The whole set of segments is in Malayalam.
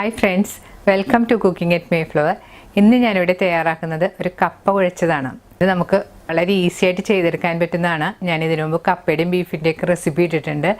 Hi friends, welcome to cooking at Mayflower. ഇന്ന് ഞാനിവിടെ തയ്യാറാക്കുന്നത് ഒരു കപ്പ കുഴച്ചതാണ്. ഇത് നമുക്ക് വളരെ ഈസി ആയിട്ട് ചെയ്തെടുക്കാൻ പറ്റുന്നതാണ്. ഞാൻ ഇതിനു മുമ്പ് കപ്പയുടെയും ബീഫിൻ്റെയൊക്കെ റെസിപ്പി ഇട്ടിട്ടുണ്ട്.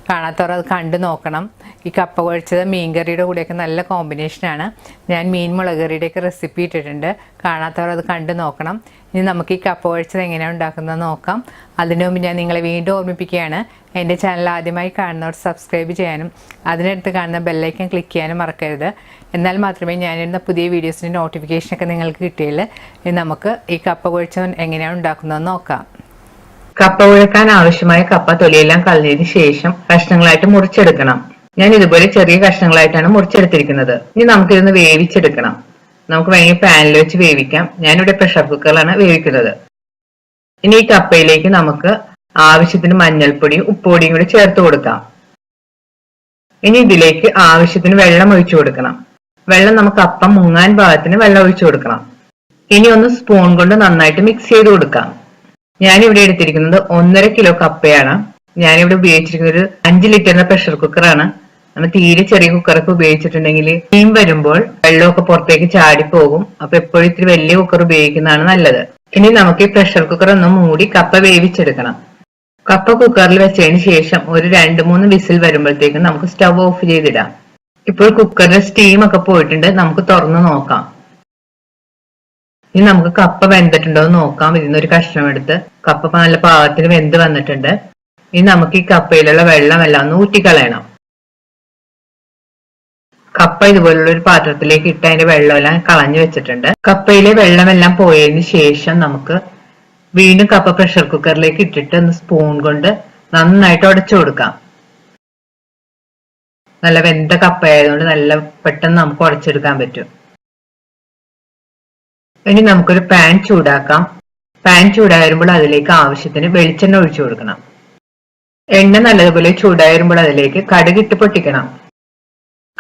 കാണാത്തവർ അത് കണ്ടു നോക്കണം. ഈ കപ്പ കുഴച്ചത് മീൻ കറിയുടെ കൂടെയൊക്കെ നല്ല കോമ്പിനേഷനാണ്. ഞാൻ മീൻ മുളക് കറിയുടെയൊക്കെ റെസിപ്പി ഇട്ടിട്ടുണ്ട്. കാണാത്തവർ അത് കണ്ടു നോക്കണം. ഇനി നമുക്ക് ഈ കപ്പ കുഴച്ചത് എങ്ങനെയാണ് ഉണ്ടാക്കുന്നത് നോക്കാം. അതിനു മുമ്പ് ഞാൻ നിങ്ങളെ വീണ്ടും ഓർമ്മിപ്പിക്കുകയാണ്, എൻ്റെ ചാനൽ ആദ്യമായി കാണുന്നവർ സബ്സ്ക്രൈബ് ചെയ്യാനും അതിനടുത്ത് കാണുന്ന ബെല്ലൈക്കൻ ക്ലിക്ക് ചെയ്യാനും മറക്കരുത്. എന്നാൽ മാത്രമേ ഞാനിടുന്ന പുതിയ വീഡിയോസിൻ്റെ നോട്ടിഫിക്കേഷനൊക്കെ നിങ്ങൾക്ക് കിട്ടിയുള്ളൂ. ഇനി നമുക്ക് ഈ കപ്പ കുഴച്ചത് എങ്ങനെയാണ് ഉണ്ടാക്കുന്നതെന്ന് നോക്കാം. കപ്പ കുഴക്കാൻ ആവശ്യമായ കപ്പ തൊലിയെല്ലാം കളഞ്ഞതിന് ശേഷം കഷ്ണങ്ങളായിട്ട് മുറിച്ചെടുക്കണം. ഞാൻ ഇതുപോലെ ചെറിയ കഷ്ണങ്ങളായിട്ടാണ് മുറിച്ചെടുത്തിരിക്കുന്നത്. ഇനി നമുക്കിതൊന്ന് വേവിച്ചെടുക്കണം. നമുക്ക് വേണമെങ്കിൽ പാനിൽ വെച്ച് വേവിക്കാം. ഞാനിവിടെ പ്രഷർ കുക്കറിലാണ് വേവിക്കുന്നത്. ഇനി ഈ കപ്പയിലേക്ക് നമുക്ക് ആവശ്യത്തിന് മഞ്ഞൾപ്പൊടിയും ഉപ്പുപൊടിയും കൂടി ചേർത്ത് കൊടുക്കാം. ഇനി ഇതിലേക്ക് ആവശ്യത്തിന് വെള്ളം ഒഴിച്ചു കൊടുക്കണം. വെള്ളം നമുക്ക് അപ്പം മുങ്ങാൻ പാകത്തിന് വെള്ളം ഒഴിച്ചു കൊടുക്കണം. ഇനി ഒന്ന് സ്പൂൺ കൊണ്ട് നന്നായിട്ട് മിക്സ് ചെയ്ത് കൊടുക്കാം. ഞാനിവിടെ എടുത്തിരിക്കുന്നത് 1.5 കിലോ കപ്പയാണ്. ഞാനിവിടെ ഉപയോഗിച്ചിരിക്കുന്നത് ഒരു 5 ലിറ്ററിന്റെ പ്രഷർ കുക്കറാണ്. നമ്മൾ തീരെ ചെറിയ കുക്കറൊക്കെ ഉപയോഗിച്ചിട്ടുണ്ടെങ്കിൽ സ്റ്റീം വരുമ്പോൾ വെള്ളമൊക്കെ പുറത്തേക്ക് ചാടിപ്പോകും. അപ്പൊ എപ്പോഴും ഇത്തിരി വലിയ കുക്കർ ഉപയോഗിക്കുന്നതാണ് നല്ലത്. ഇനി നമുക്ക് ഈ പ്രഷർ കുക്കർ ഒന്ന് മൂടി കപ്പ വേവിച്ചെടുക്കണം. കപ്പ കുക്കറിൽ വെച്ചതിന് ശേഷം ഒരു 2-3 വിസിൽ വരുമ്പോഴത്തേക്കും നമുക്ക് സ്റ്റവ് ഓഫ് ചെയ്തിടാം. ഇപ്പോൾ കുക്കറിന്റെ സ്റ്റീം ഒക്കെ പോയിട്ടുണ്ട്. നമുക്ക് തുറന്ന് നോക്കാം. ഇനി നമുക്ക് കപ്പ വെന്തിട്ടുണ്ടോ എന്ന് നോക്കാം. ഇതിന്നൊരു കഷ്ണം എടുത്ത് കപ്പ നല്ല പാകത്തിന് വെന്ത് വന്നിട്ടുണ്ട്. ഇനി നമുക്ക് ഈ കപ്പയിലുള്ള വെള്ളം എല്ലാം ഒന്ന് ഊറ്റിക്കളയണം. കപ്പ ഇതുപോലുള്ള ഒരു പാത്രത്തിലേക്ക് ഇട്ട് അതിന്റെ വെള്ളമെല്ലാം കളഞ്ഞു വെച്ചിട്ടുണ്ട്. കപ്പയിലെ വെള്ളമെല്ലാം പോയതിനു ശേഷം നമുക്ക് വീണ്ടും കപ്പ പ്രഷർ കുക്കറിലേക്ക് ഇട്ടിട്ട് ഒന്ന് സ്പൂൺ കൊണ്ട് നന്നായിട്ട് ഉടച്ചു കൊടുക്കാം. നല്ല വെന്ത കപ്പ ആയതുകൊണ്ട് നല്ല പെട്ടെന്ന് നമുക്ക് ഉടച്ചെടുക്കാൻ പറ്റും. ഇനി നമുക്കൊരു പാൻ ചൂടാക്കാം. പാൻ ചൂടായി വരുമ്പോൾ അതിലേക്ക് ആവശ്യത്തിന് വെളിച്ചെണ്ണ ഒഴിച്ചു കൊടുക്കണം. എണ്ണ നല്ലതുപോലെ ചൂടായി വരുമ്പോൾ അതിലേക്ക് കടുകിട്ട് പൊട്ടിക്കണം.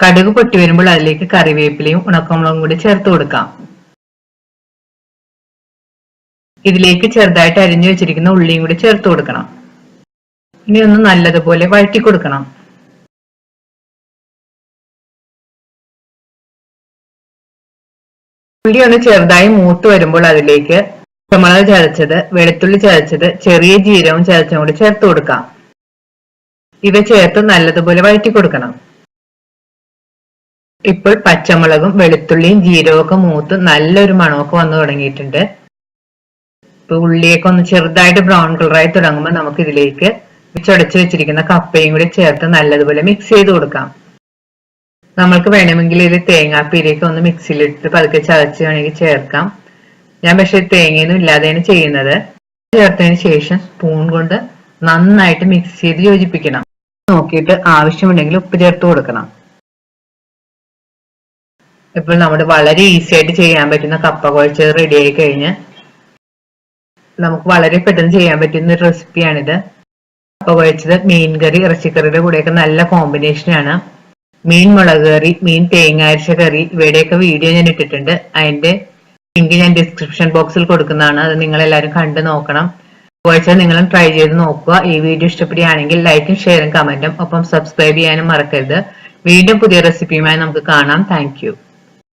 കടുക് പൊട്ടി വരുമ്പോൾ അതിലേക്ക് കറിവേപ്പിലയും ഉണക്കമുളകും കൂടി ചേർത്ത് കൊടുക്കാം. ഇതിലേക്ക് ചെറുതായിട്ട് അരിഞ്ഞു വെച്ചിരിക്കുന്ന ഉള്ളിയും കൂടി ചേർത്ത് കൊടുക്കണം. ഇനി ഒന്ന് നല്ലതുപോലെ വഴറ്റി കൊടുക്കണം. ഉള്ളി ഒന്ന് ചെറുതായി മൂത്ത് വരുമ്പോൾ അതിലേക്ക് പച്ചമുളക് ചതച്ചത്, വെളുത്തുള്ളി ചതച്ചത്, ചെറിയ ജീരകവും ചതച്ചും കൂടി ചേർത്ത് കൊടുക്കാം. ഇവ ചേർത്ത് നല്ലതുപോലെ വഴറ്റി കൊടുക്കണം. ഇപ്പോൾ പച്ചമുളകും വെളുത്തുള്ളിയും ജീരകവും ഒക്കെ മൂത്ത് നല്ലൊരു മണമൊക്കെ വന്നു തുടങ്ങിയിട്ടുണ്ട്. ഇപ്പൊ ഉള്ളിയൊക്കെ ഒന്ന് ചെറുതായിട്ട് ബ്രൗൺ കളറായി തുടങ്ങുമ്പോൾ നമുക്ക് ഇതിലേക്ക് ചുടച്ചു വെച്ചിരിക്കുന്ന കപ്പയും കൂടി ചേർത്ത് നല്ലതുപോലെ മിക്സ് ചെയ്ത് കൊടുക്കാം. നമ്മൾക്ക് വേണമെങ്കിൽ ഇത് തേങ്ങാപ്പീരയൊക്കെ ഒന്ന് മിക്സിയിലിട്ട് പതുക്കെ ചതച്ച് വേണമെങ്കിൽ ചേർക്കാം. ഞാൻ പക്ഷെ തേങ്ങയൊന്നും ഇല്ലാതെയാണ് ചെയ്യുന്നത്. ചേർത്തതിന് ശേഷം സ്പൂൺ കൊണ്ട് നന്നായിട്ട് മിക്സ് ചെയ്ത് യോജിപ്പിക്കണം. നോക്കിയിട്ട് ആവശ്യമുണ്ടെങ്കിൽ ഉപ്പ് ചേർത്ത് കൊടുക്കണം. ഇപ്പോൾ നമ്മുടെ വളരെ ഈസി ആയിട്ട് ചെയ്യാൻ പറ്റുന്ന കപ്പ കുഴച്ചത് റെഡി ആയി കഴിഞ്ഞ് നമുക്ക് വളരെ പെട്ടെന്ന് ചെയ്യാൻ പറ്റുന്ന ഒരു റെസിപ്പിയാണിത്. കപ്പ കുഴച്ചത് മീൻ കറി, ഇറച്ചിക്കറിയുടെ കൂടെയൊക്കെ നല്ല കോമ്പിനേഷനാണ്. മീൻ മുളക് കറി, മീൻ തേങ്ങ അരച്ച കറി, ഇവയുടെയൊക്കെ വീഡിയോ ഞാൻ ഇട്ടിട്ടുണ്ട്. അതിന്റെ ലിങ്ക് ഞാൻ ഡിസ്ക്രിപ്ഷൻ ബോക്സിൽ കൊടുക്കുന്നതാണ്. അത് നിങ്ങൾ എല്ലാവരും കണ്ടു നോക്കണം. കുഴച്ചത് നിങ്ങളും ട്രൈ ചെയ്ത് നോക്കുക. ഈ വീഡിയോ ഇഷ്ടപ്പെടുകയാണെങ്കിൽ ലൈക്കും ഷെയറും കമന്റും ഒപ്പം സബ്സ്ക്രൈബ് ചെയ്യാനും മറക്കരുത്. വീണ്ടും പുതിയ റെസിപ്പിയുമായി നമുക്ക് കാണാം. Thank you.